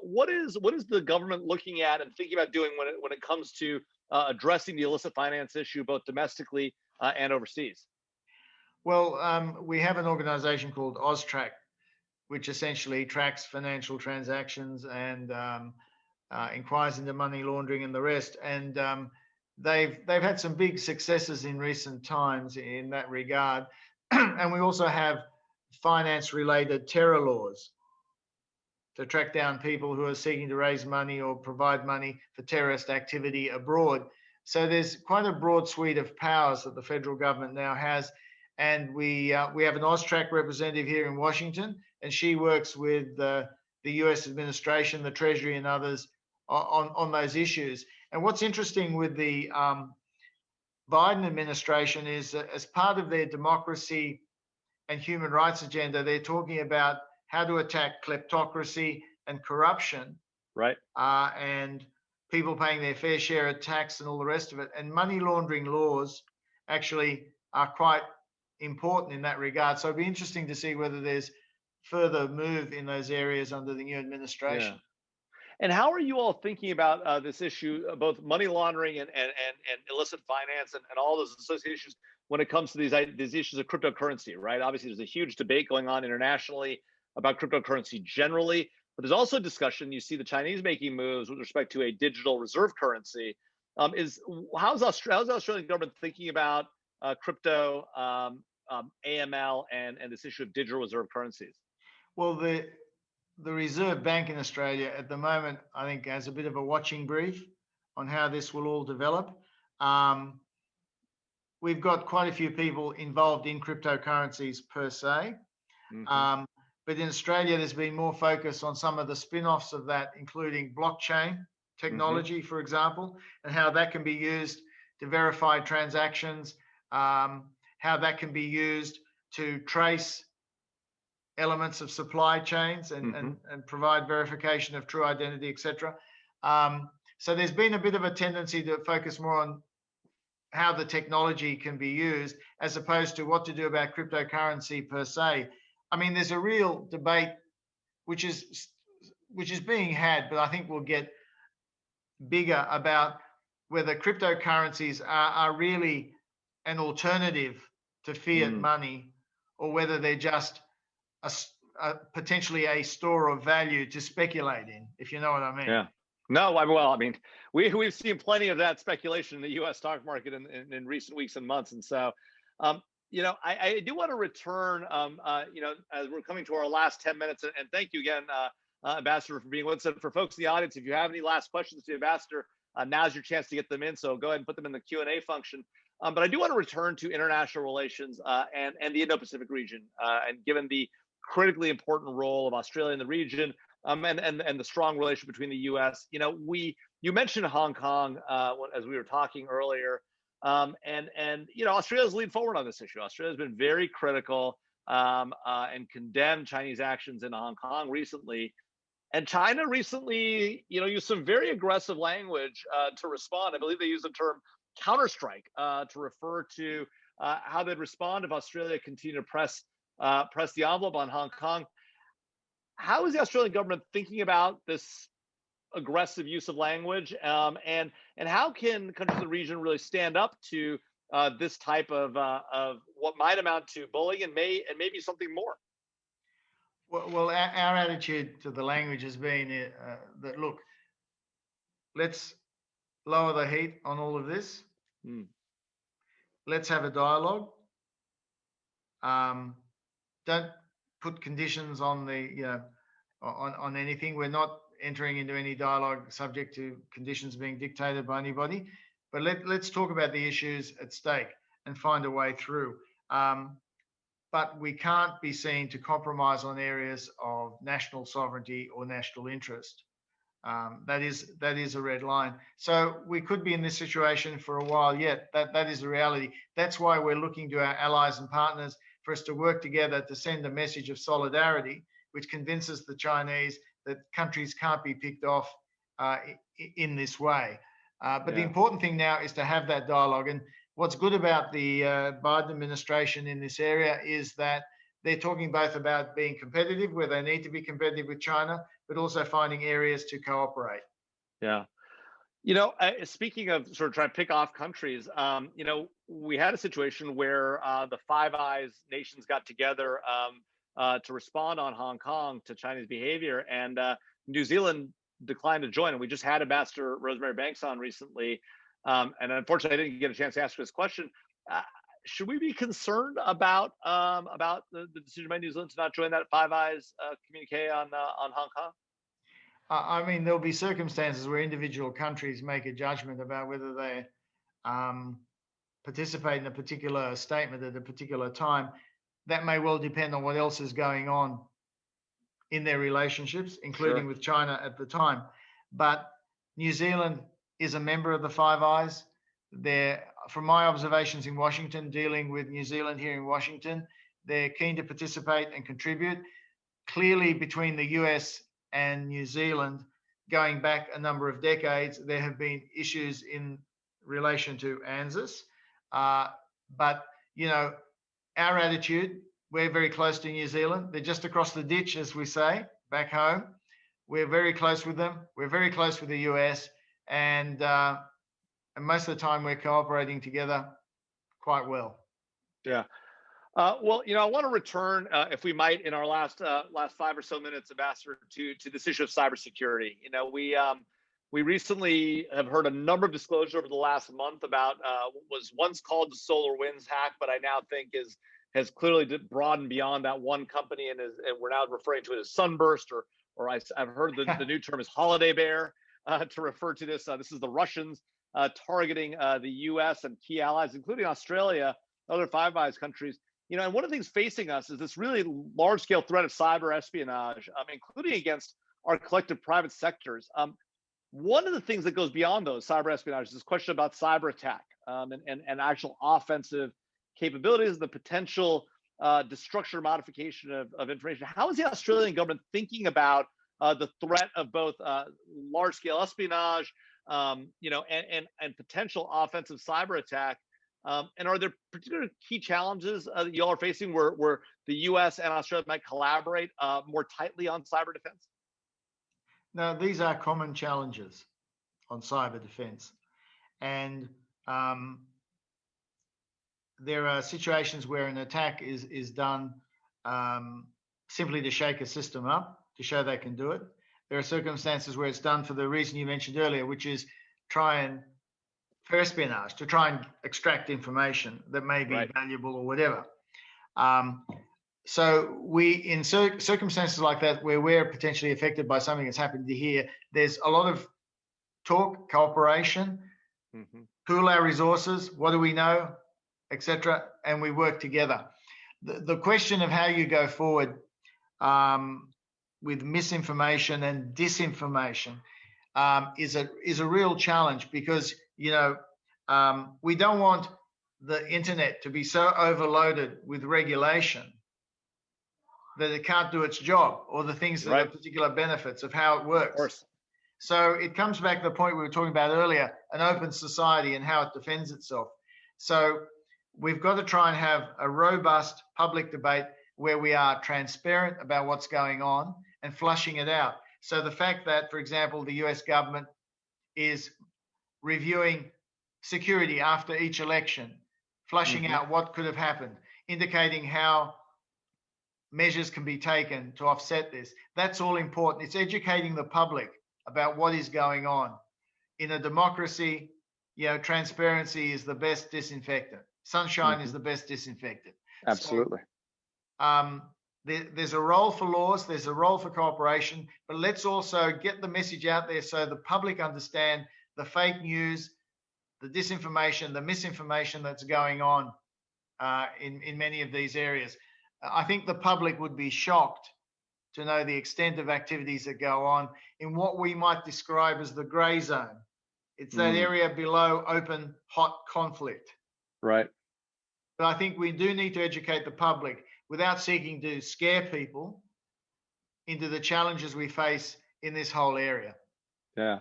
What is the government looking at and thinking about doing when it comes to addressing the illicit finance issue, both domestically and overseas? Well, we have an organization called AUSTRAC, which essentially tracks financial transactions and inquires into money laundering and the rest. And they've had some big successes in recent times in that regard. And we also have finance-related terror laws to track down people who are seeking to raise money or provide money for terrorist activity abroad. So there's quite a broad suite of powers that the federal government now has. And we have an AUSTRAC representative here in Washington, and she works with the US administration, the Treasury, and others on those issues. And what's interesting with the Biden administration is that as part of their democracy and human rights agenda, they're talking about how to attack kleptocracy and corruption, and people paying their fair share of tax and all the rest of it. And money laundering laws actually are quite important in that regard. So it'd be interesting to see whether there's further move in those areas under the new administration. Yeah. And how are you all thinking about this issue, both money laundering and illicit finance and all those associations when it comes to these issues of cryptocurrency, right? Obviously, there's a huge debate going on internationally about cryptocurrency generally, but there's also discussion. You see the Chinese making moves with respect to a digital reserve currency. How's the Australian government thinking about crypto, AML, and this issue of digital reserve currencies? Well, the Reserve Bank in Australia at the moment, I think, has a bit of a watching brief on how this will all develop. We've got quite a few people involved in cryptocurrencies per se. Mm-hmm. But in Australia, there's been more focus on some of the spin-offs of that, including blockchain technology, for example, and how that can be used to verify transactions, how that can be used to trace elements of supply chains and provide verification of true identity, etc. So there's been a bit of a tendency to focus more on how the technology can be used as opposed to what to do about cryptocurrency per se. I mean, there's a real debate which is being had, but I think will get bigger about whether cryptocurrencies are really an alternative to fiat money, or whether they're just potentially a store of value to speculate in, if you know what I mean. Yeah. No, well, I mean, we've seen plenty of that speculation in the U.S. stock market in recent weeks and months, and so, I do want to return, as we're coming to our last 10 minutes, and thank you again, Ambassador, for being with us. And for folks in the audience, if you have any last questions to the Ambassador, now's your chance to get them in. So go ahead and put them in the Q&A function. But I do want to return to international relations and the Indo-Pacific region, and given the critically important role of Australia in the region, and the strong relationship between the U.S. You mentioned Hong Kong as we were talking earlier, and Australia's leaned forward on this issue. Australia's been very critical and condemned Chinese actions in Hong Kong recently, and China recently, used some very aggressive language to respond. I believe they used the term counterstrike to refer to how they'd respond if Australia continued to press the envelope on Hong Kong. How is the Australian government thinking about this aggressive use of language, and how can countries in the region really stand up to this type of what might amount to bullying and maybe something more? Well, our attitude to the language has been that, look, let's lower the heat on all of this. Let's have a dialogue. Don't put conditions on the on anything. We're not entering into any dialogue subject to conditions being dictated by anybody. But let's talk about the issues at stake and find a way through. But we can't be seen to compromise on areas of national sovereignty or national interest. That is a red line. So we could be in this situation for a while yet. That is the reality. That's why we're looking to our allies and partners for us to work together to send a message of solidarity, which convinces the Chinese that countries can't be picked off in this way. But the important thing now is to have that dialogue. And what's good about the Biden administration in this area is that they're talking both about being competitive, where they need to be competitive with China, but also finding areas to cooperate. Yeah. Speaking of sort of trying to pick off countries, we had a situation where the Five Eyes nations got together to respond on Hong Kong to Chinese behavior, and New Zealand declined to join. And we just had Ambassador Rosemary Banks on recently, and unfortunately, I didn't get a chance to ask her this question. Should we be concerned about the decision by New Zealand to not join that Five Eyes communique on Hong Kong? I mean, there'll be circumstances where individual countries make a judgment about whether they participate in a particular statement at a particular time. That may well depend on what else is going on in their relationships, including with China at the time. But New Zealand is a member of the Five Eyes. From my observations in Washington, dealing with New Zealand here in Washington, they're keen to participate and contribute. Clearly, between the US and New Zealand, going back a number of decades, there have been issues in relation to Ansys. But, our attitude, we're very close to New Zealand. They're just across the ditch, as we say, back home. We're very close with them. We're very close with the US. And most of the time, we're cooperating together quite well. Yeah. Well, I want to return, if we might, in our last 5 or so minutes, Ambassador, to this issue of cybersecurity. We recently have heard a number of disclosures over the last month about what was once called the SolarWinds hack, but I now think has clearly broadened beyond that one company, and we're now referring to it as Sunburst, or I've heard the new term is Holiday Bear to refer to this. This is the Russians targeting the U.S. and key allies, including Australia, other Five Eyes countries. And one of the things facing us is this really large-scale threat of cyber espionage, including against our collective private sectors. One of the things that goes beyond those cyber espionage is this question about cyber attack and actual offensive capabilities, the potential destruction or modification of information. How is the Australian government thinking about the threat of both large-scale espionage, and potential offensive cyber attack? And are there particular key challenges that you all are facing where the U.S. and Australia might collaborate more tightly on cyber defense? No, these are common challenges on cyber defense. And there are situations where an attack is done simply to shake a system up, to show they can do it. There are circumstances where it's done for the reason you mentioned earlier, which is for espionage, to try and extract information that may be valuable or whatever. So in circumstances like that, where we're potentially affected by something that's happened here, there's a lot of talk, cooperation, pool our resources, what do we know, etc., and we work together. The question of how you go forward with misinformation and disinformation is a real challenge, because we don't want the internet to be so overloaded with regulation that it can't do its job, or the things that are particular benefits of how it works. Of course. So it comes back to the point we were talking about earlier, an open society and how it defends itself. So we've got to try and have a robust public debate where we are transparent about what's going on and flushing it out. So the fact that, for example, the US government is reviewing security after each election, flushing out what could have happened, indicating how measures can be taken to offset this. That's all important. It's educating the public about what is going on. In a democracy, transparency is the best disinfectant. Sunshine is the best disinfectant. Absolutely. So, there's a role for laws, there's a role for cooperation, but let's also get the message out there so the public understand the fake news, the disinformation, the misinformation that's going on in many of these areas. I think the public would be shocked to know the extent of activities that go on in what we might describe as the grey zone. It's that area below open, hot conflict. Right. But I think we do need to educate the public without seeking to scare people into the challenges we face in this whole area. Yeah.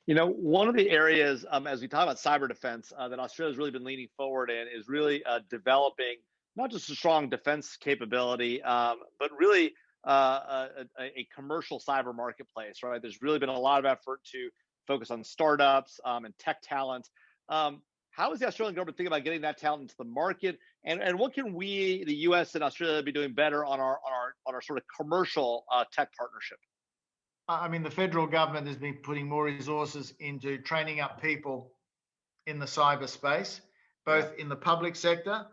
One of the areas, as we talk about cyber defense, that Australia's really been leaning forward in is really developing not just a strong defense capability, but really a commercial cyber marketplace, right? There's really been a lot of effort to focus on startups and tech talent. How is the Australian government thinking about getting that talent into the market? And what can we, the US and Australia, be doing better on our sort of commercial tech partnership? I mean, the federal government has been putting more resources into training up people in the cyberspace, both in the public sector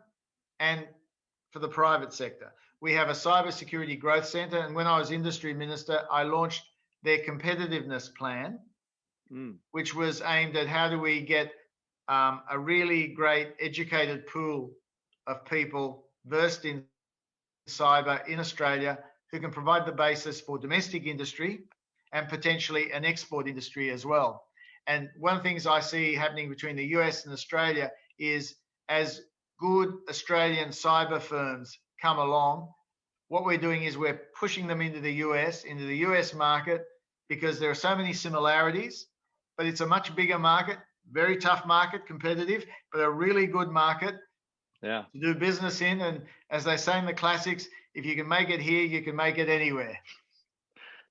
and for the private sector. We have a cybersecurity growth center, and when I was industry minister, I launched their competitiveness plan, which was aimed at how do we get a really great educated pool of people versed in cyber in Australia who can provide the basis for domestic industry and potentially an export industry as well. And one of the things I see happening between the US and Australia is as good Australian cyber firms come along, what we're doing is we're pushing them into the US market, because there are so many similarities, but it's a much bigger market, very tough market, competitive, but a really good market to do business in. And as they say in the classics, if you can make it here, you can make it anywhere.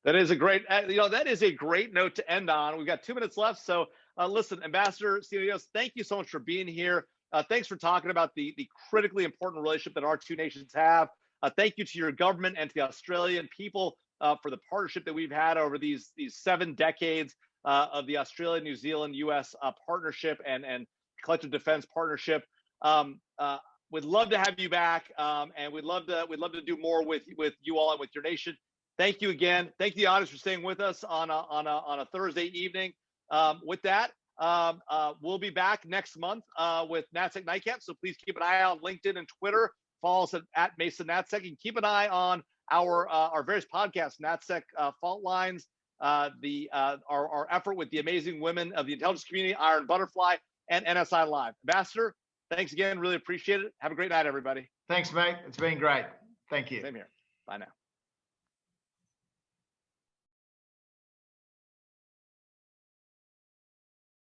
That is a great, that is a great note to end on. We've got 2 minutes left. So listen, Ambassador Sinodinos, thank you so much for being here. Thanks for talking about the critically important relationship that our two nations have. Thank you to your government and to the Australian people for the partnership that we've had over these 7 decades of the Australia, New Zealand, US partnership and collective defense partnership. We'd love to have you back, and we'd love to do more with you all and with your nation. Thank you again. Thank you, the audience, for staying with us on a Thursday evening. With that, we'll be back next month with NatSec Nightcap. So please keep an eye out on LinkedIn and Twitter. Follow us at Mason NatSec, and keep an eye on our various podcasts, NatSec Fault Lines, our effort with the amazing women of the intelligence community, Iron Butterfly, and NSI Live. Ambassador, thanks again. Really appreciate it. Have a great night, everybody. Thanks, mate. It's been great. Thank you. Same here. Bye now.